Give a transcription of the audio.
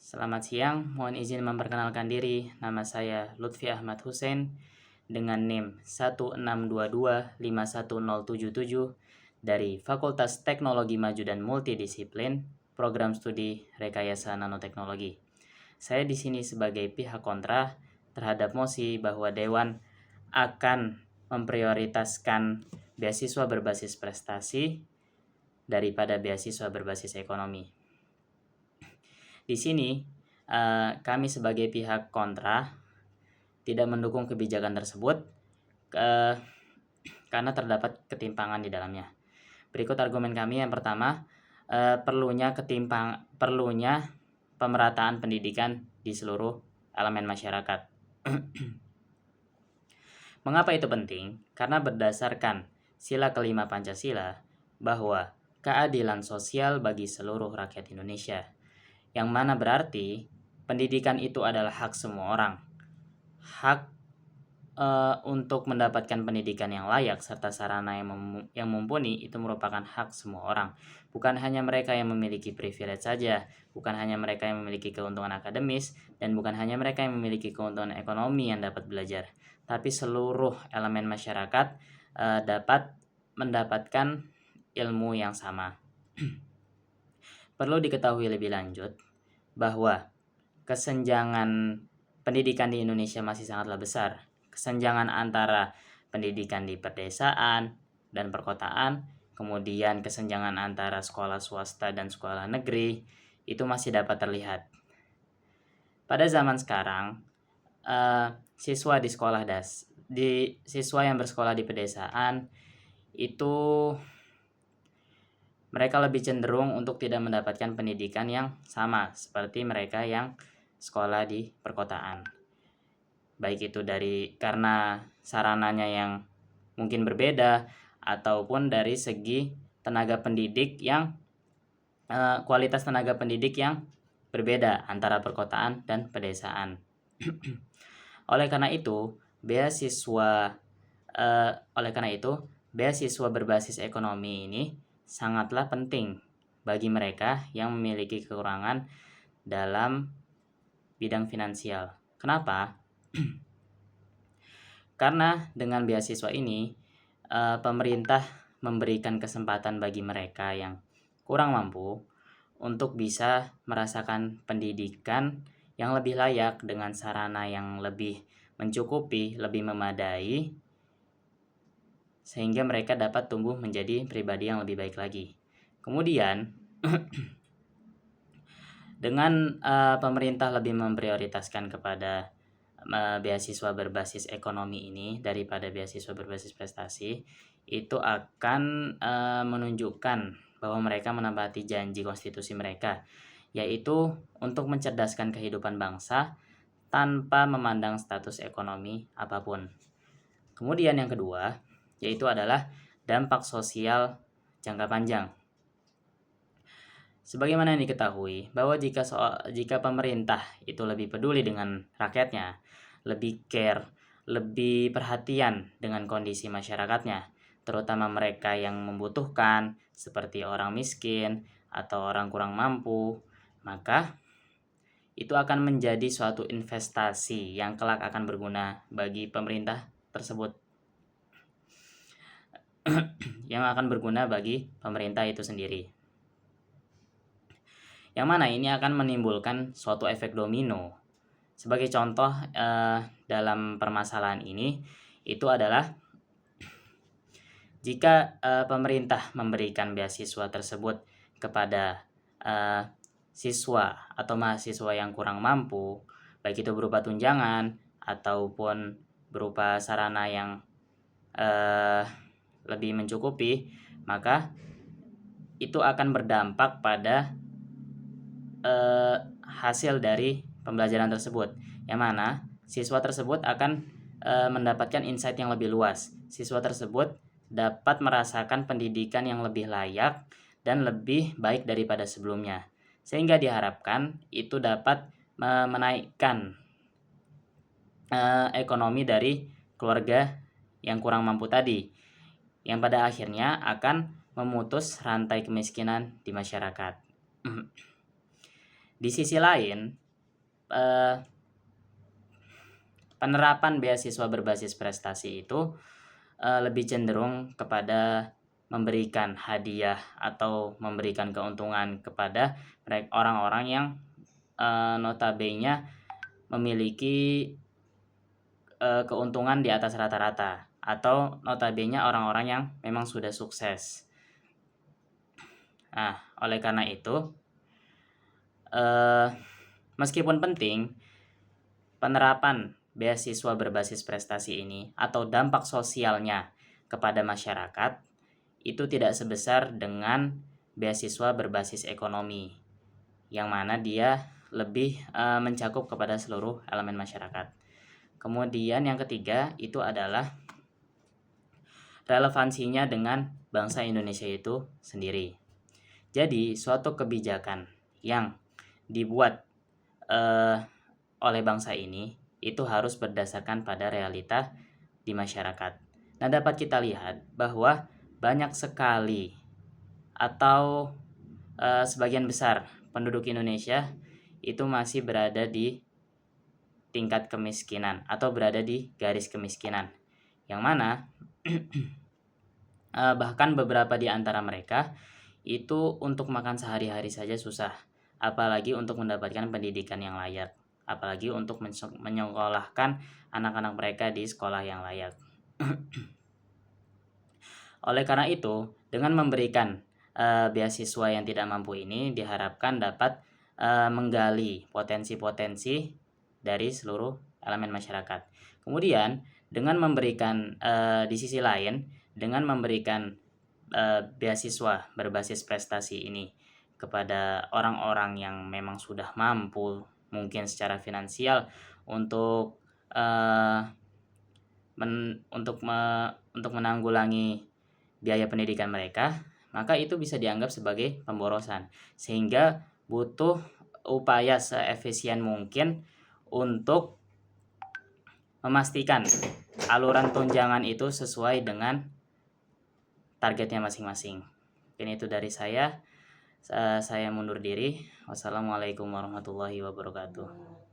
Selamat siang, mohon izin memperkenalkan diri. Nama saya Lutfi Ahmad Hussein dengan NIM 16225177 dari Fakultas Teknologi Maju dan Multidisiplin, Program Studi Rekayasa Nanoteknologi. Saya di sini sebagai pihak kontra terhadap mosi bahwa Dewan akan memprioritaskan beasiswa berbasis prestasi daripada beasiswa berbasis ekonomi. Di sini kami sebagai pihak kontra tidak mendukung kebijakan tersebut karena terdapat ketimpangan di dalamnya. Berikut argumen kami. Yang pertama, perlunya pemerataan pendidikan di seluruh elemen masyarakat. Mengapa itu penting? Karena berdasarkan sila kelima Pancasila bahwa keadilan sosial bagi seluruh rakyat Indonesia, yang mana berarti pendidikan itu adalah hak semua orang. Hak untuk mendapatkan pendidikan yang layak serta sarana yang mumpuni itu merupakan hak semua orang. Bukan hanya mereka yang memiliki privilege saja, bukan hanya mereka yang memiliki keuntungan akademis, dan bukan hanya mereka yang memiliki keuntungan ekonomi yang dapat belajar, tapi seluruh elemen masyarakat dapat mendapatkan ilmu yang sama. Perlu diketahui lebih lanjut bahwa kesenjangan pendidikan di Indonesia masih sangatlah besar. Kesenjangan antara pendidikan di pedesaan dan perkotaan, kemudian kesenjangan antara sekolah swasta dan sekolah negeri, itu masih dapat terlihat. Pada zaman sekarang, siswa yang bersekolah di pedesaan itu mereka lebih cenderung untuk tidak mendapatkan pendidikan yang sama seperti mereka yang sekolah di perkotaan. Baik itu karena sarananya yang mungkin berbeda ataupun dari segi tenaga pendidik yang kualitas tenaga pendidik yang berbeda antara perkotaan dan pedesaan. Oleh karena itu, beasiswa berbasis ekonomi ini sangatlah penting bagi mereka yang memiliki kekurangan dalam bidang finansial. Kenapa? Karena dengan beasiswa ini, pemerintah memberikan kesempatan bagi mereka yang kurang mampu untuk bisa merasakan pendidikan yang lebih layak dengan sarana yang lebih mencukupi, lebih memadai, sehingga mereka dapat tumbuh menjadi pribadi yang lebih baik lagi. Kemudian, dengan pemerintah lebih memprioritaskan kepada beasiswa berbasis ekonomi ini daripada beasiswa berbasis prestasi, itu akan menunjukkan bahwa mereka menepati janji konstitusi mereka, yaitu untuk mencerdaskan kehidupan bangsa tanpa memandang status ekonomi apapun. Kemudian yang kedua, yaitu adalah dampak sosial jangka panjang. Sebagaimana yang diketahui bahwa jika pemerintah itu lebih peduli dengan rakyatnya, lebih care, lebih perhatian dengan kondisi masyarakatnya, terutama mereka yang membutuhkan seperti orang miskin atau orang kurang mampu, maka itu akan menjadi suatu investasi yang kelak akan berguna bagi pemerintah tersebut. Yang akan berguna bagi pemerintah itu sendiri. Yang mana ini akan menimbulkan suatu efek domino. Sebagai contoh dalam permasalahan ini, itu adalah jika pemerintah memberikan beasiswa tersebut kepada siswa atau mahasiswa yang kurang mampu, baik itu berupa tunjangan ataupun berupa sarana yang lebih mencukupi, maka itu akan berdampak pada hasil dari pembelajaran tersebut, yang mana siswa tersebut akan mendapatkan insight yang lebih luas. Siswa tersebut dapat merasakan pendidikan yang lebih layak dan lebih baik daripada sebelumnya, sehingga diharapkan itu dapat menaikkan ekonomi dari keluarga yang kurang mampu tadi, yang pada akhirnya akan memutus rantai kemiskinan di masyarakat. Di sisi lain, penerapan beasiswa berbasis prestasi itu lebih cenderung kepada memberikan hadiah atau memberikan keuntungan kepada orang-orang yang notabene memiliki keuntungan di atas rata-rata, atau notabene orang-orang yang memang sudah sukses. Nah, oleh karena itu, meskipun penting, penerapan beasiswa berbasis prestasi ini atau dampak sosialnya kepada masyarakat itu tidak sebesar dengan beasiswa berbasis ekonomi, yang mana dia lebih mencakup kepada seluruh elemen masyarakat. Kemudian yang ketiga itu adalah relevansinya dengan bangsa Indonesia itu sendiri. Jadi suatu kebijakan yang dibuat oleh bangsa ini itu harus berdasarkan pada realita di masyarakat. Nah, dapat kita lihat bahwa banyak sekali atau sebagian besar penduduk Indonesia itu masih berada di tingkat kemiskinan atau berada di garis kemiskinan, yang mana bahkan beberapa di antara mereka itu untuk makan sehari-hari saja susah, apalagi untuk mendapatkan pendidikan yang layak, apalagi untuk menyekolahkan anak-anak mereka di sekolah yang layak. Oleh karena itu, dengan memberikan beasiswa yang tidak mampu ini diharapkan dapat menggali potensi-potensi dari seluruh elemen masyarakat. Kemudian dengan memberikan di sisi lain, dengan memberikan beasiswa berbasis prestasi ini kepada orang-orang yang memang sudah mampu mungkin secara finansial untuk untuk menanggulangi biaya pendidikan mereka, maka itu bisa dianggap sebagai pemborosan, sehingga butuh upaya seefisien mungkin untuk memastikan aluran tunjangan itu sesuai dengan targetnya masing-masing. Mungkin itu dari saya mundur diri. Wassalamualaikum warahmatullahi wabarakatuh.